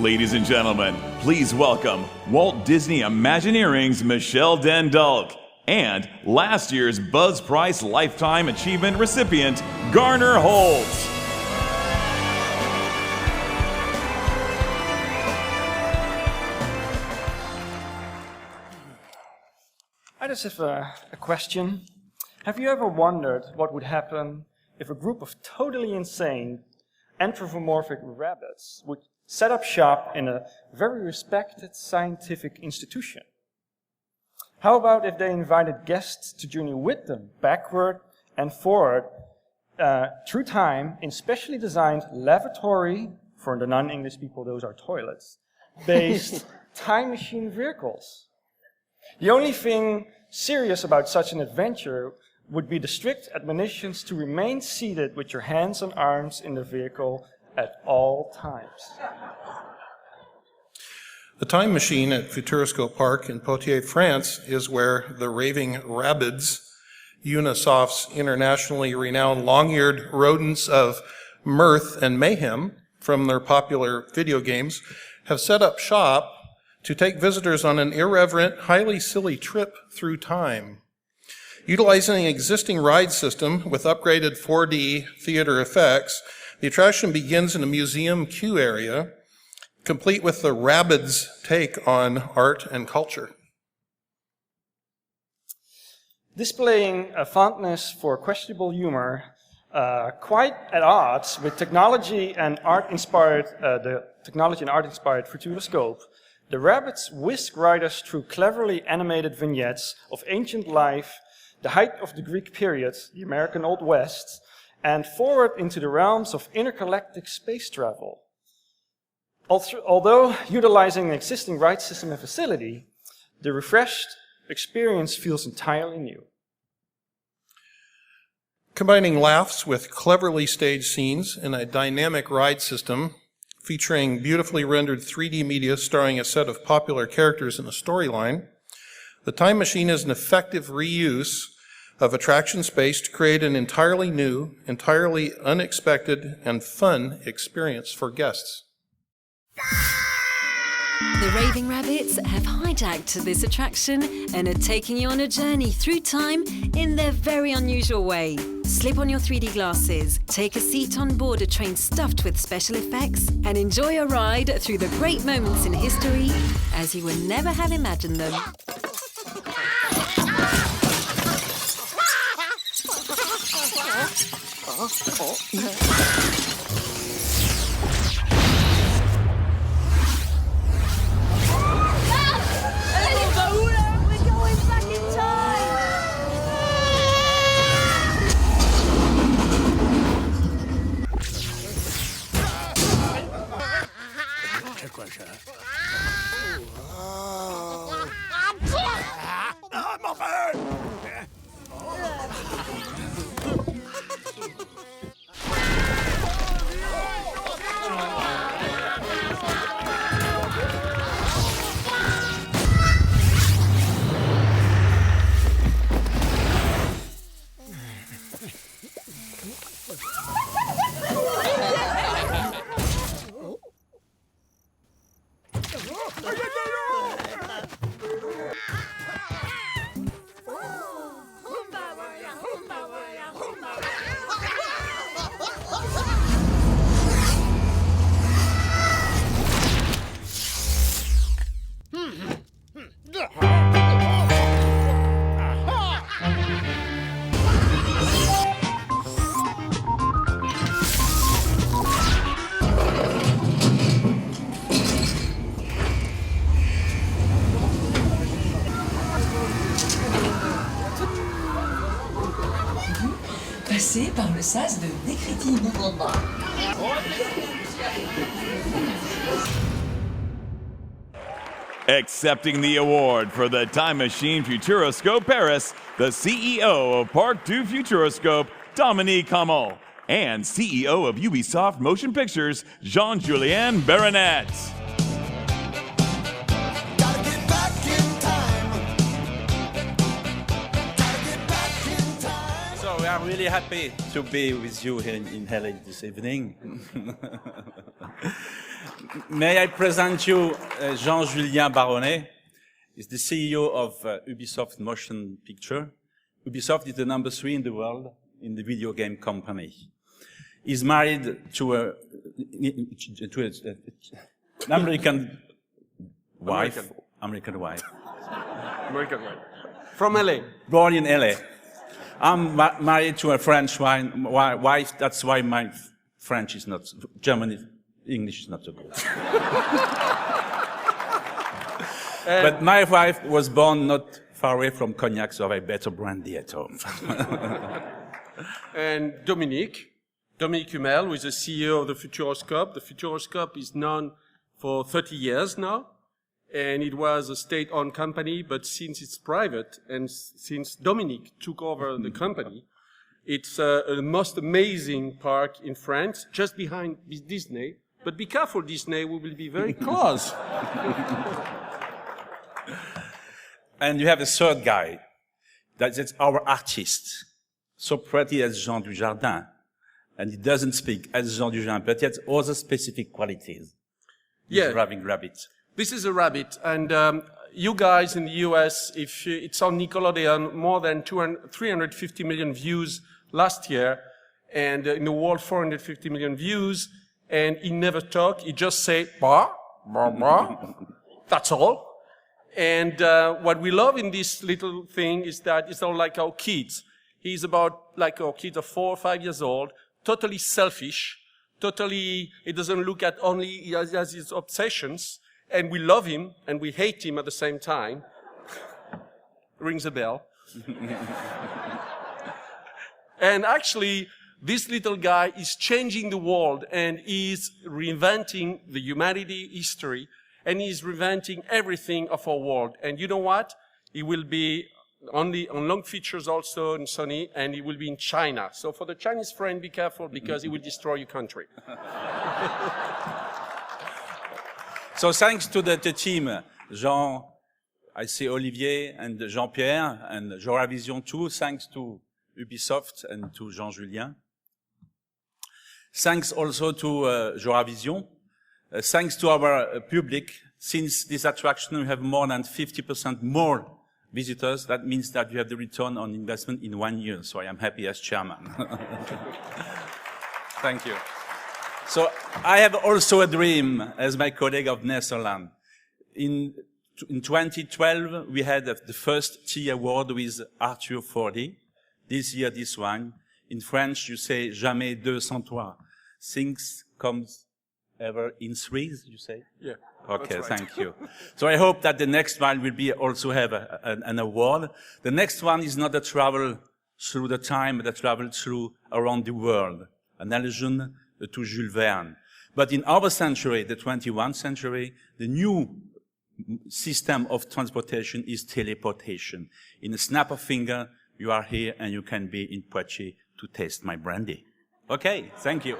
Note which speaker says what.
Speaker 1: Ladies and gentlemen, please welcome Walt Disney Imagineering's Michelle Dendulk and last year's Buzz Prize Lifetime Achievement recipient, Garner Holt.
Speaker 2: I just have a question. Have you ever wondered what would happen if a group of totally insane anthropomorphic rabbits would set up shop in a very respected scientific institution? How about if they invited guests to journey with them backward and forward through time in specially designed lavatory, for the non-English people those are toilets, based time machine vehicles? The only thing serious about such an adventure would be the strict admonitions to remain seated with your hands and arms in the vehicle at all times.
Speaker 3: The time machine at Futuroscope Park in Poitiers, France, is where the raving rabids, Unisof's internationally renowned long-eared rodents of mirth and mayhem from their popular video games, have set up shop to take visitors on an irreverent, highly silly trip through time. Utilizing an existing ride system with upgraded 4D theater effects, the attraction begins in a museum queue area, complete with the rabbits' take on art and culture.
Speaker 2: Displaying a fondness for questionable humor, quite at odds with technology and art-inspired Futuroscope, the rabbits whisk riders through cleverly animated vignettes of ancient life, the height of the Greek period, the American Old West, and forward into the realms of intergalactic space travel. Although utilizing an existing ride system and facility, the refreshed experience feels entirely new.
Speaker 3: Combining laughs with cleverly staged scenes in a dynamic ride system featuring beautifully rendered 3D media starring a set of popular characters in a storyline, the time machine is an effective reuse of attraction space to create an entirely new, entirely unexpected, and fun experience for guests.
Speaker 4: The Raving Rabbits have hijacked this attraction and are taking you on a journey through time in their very unusual way. Slip on your 3D glasses, take a seat on board a train stuffed with special effects, and enjoy a ride through the great moments in history as you would never have imagined them.
Speaker 5: Passé par le sas de décrétine.
Speaker 1: Accepting the award for the Time Machine Futuroscope Paris, the CEO of Parc du Futuroscope, Dominique Hamel, and CEO of Ubisoft Motion Pictures, Jean-Julien Baronet.
Speaker 6: I'm really happy to be with you here in LA this evening. May I present you Jean-Julien Baronnet? He's the CEO of Ubisoft Motion Picture. Ubisoft is the number 3 in the world in the video game company. He's married to an American wife. American wife.
Speaker 7: From LA.
Speaker 6: Born in LA. I'm married to a French wife. That's why my French is not, English is not so good. But my wife was born not far away from Cognac, so I have better brandy at home.
Speaker 7: And Dominique Hummel, who is the CEO of the Futuroscope. The Futuroscope is known for 30 years now, and it was a state-owned company, but since it's private, and since Dominique took over the company, it's the most amazing park in France, just behind Disney. But be careful, Disney, we will be very close.
Speaker 6: And you have a third guy, that's our artist, so pretty as Jean Dujardin, and he doesn't speak as Jean Dujardin, but he has other specific qualities.
Speaker 7: Yeah.
Speaker 6: Driving rabbits.
Speaker 7: This is a rabbit, and you guys in the US, if it's on Nickelodeon, more than 350 million views last year, and in the world 450 million views, and he never talk, he just say, bah, bah, bah. That's all. And what we love in this little thing is that it's all like our kids. He's about like our kids are 4 or 5 years old, totally selfish, totally, he doesn't look at only, he has his obsessions, and we love him and we hate him at the same time. Rings a bell. And actually, this little guy is changing the world and is reinventing the humanity history, and he's reinventing everything of our world. And you know what? He will be only on long features also in Sony, and he will be in China. So for the Chinese friend, be careful, because he will destroy your country.
Speaker 6: So thanks to the team, Jean, I see Olivier and Jean-Pierre and Joravision too, thanks to Ubisoft and to Jean-Julien. Thanks also to Joravision. Thanks to our public. Since this attraction, we have more than 50% more visitors. That means that you have the return on investment in 1 year. So I am happy as chairman. Thank you. So I have also a dream as my colleague of Netherlands. In 2012, we had the first Thea award with Arthur 40. This year, this one. In French, you say jamais deux sans toi. Things comes ever in threes, you say?
Speaker 7: Yeah.
Speaker 6: Okay,
Speaker 7: right.
Speaker 6: Thank you. So I hope that the next one will be also have an award. The next one is not a travel through the time, but a travel through around the world. An allusion to Jules Verne. But in our century, the 21st century, the new system of transportation is teleportation. In a snap of finger, you are here and you can be in Poitiers to taste my brandy. Okay, thank you.